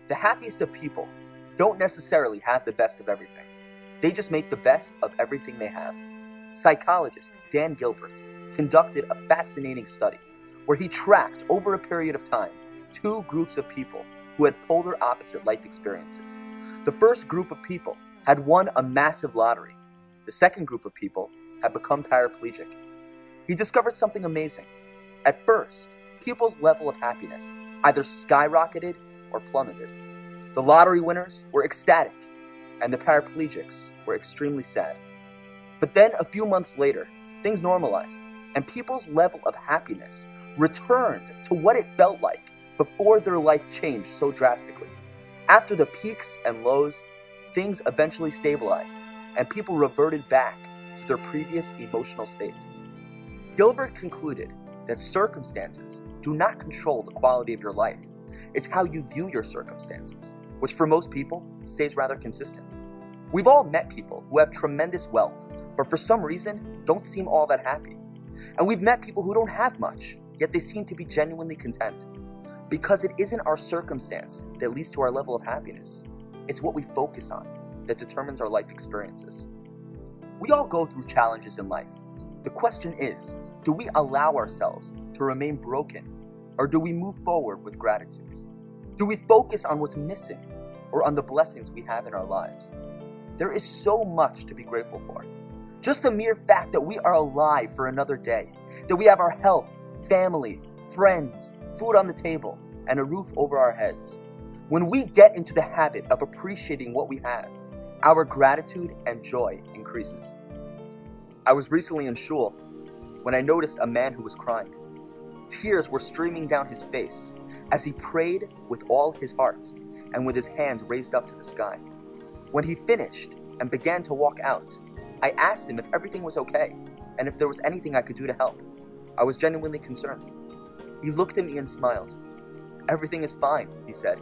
The happiest of people don't necessarily have the best of everything. They just make the best of everything they have. Psychologist Dan Gilbert conducted a fascinating study where he tracked over a period of time two groups of people who had polar opposite life experiences. The first group of people had won a massive lottery. The second group of people had become paraplegic. He discovered something amazing. At first, people's level of happiness either skyrocketed or plummeted. The lottery winners were ecstatic, and the paraplegics were extremely sad. But then a few months later, things normalized, and people's level of happiness returned to what it felt like before their life changed so drastically. After the peaks and lows, things eventually stabilized, and people reverted back to their previous emotional state. Gilbert concluded that circumstances do not control the quality of your life. It's how you view your circumstances, which for most people stays rather consistent. We've all met people who have tremendous wealth, but for some reason don't seem all that happy. And we've met people who don't have much, yet they seem to be genuinely content. Because it isn't our circumstance that leads to our level of happiness. It's what we focus on that determines our life experiences. We all go through challenges in life. The question is, do we allow ourselves to remain broken, or do we move forward with gratitude? Do we focus on what's missing, or on the blessings we have in our lives? There is so much to be grateful for. Just the mere fact that we are alive for another day, that we have our health, family, friends, food on the table, and a roof over our heads. When we get into the habit of appreciating what we have, our gratitude and joy increases. I was recently in shul when I noticed a man who was crying. Tears were streaming down his face as he prayed with all his heart and with his hands raised up to the sky. When he finished and began to walk out, I asked him if everything was okay and if there was anything I could do to help. I was genuinely concerned. He looked at me and smiled. "Everything is fine," he said.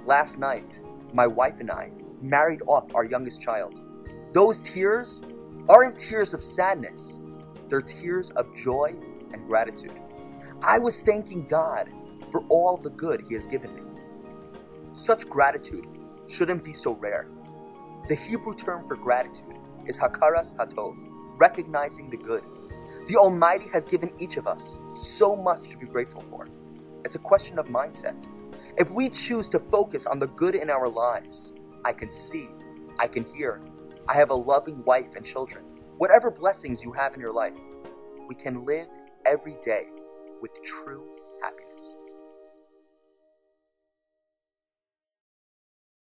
"Last night, my wife and I married off our youngest child. Those tears aren't tears of sadness. They're tears of joy and gratitude. I was thanking God for all the good He has given me." Such gratitude shouldn't be so rare. The Hebrew term for gratitude is hakaras hatov, recognizing the good. The Almighty has given each of us so much to be grateful for. It's a question of mindset. If we choose to focus on the good in our lives, I can see, I can hear, I have a loving wife and children. Whatever blessings you have in your life, we can live every day with true happiness.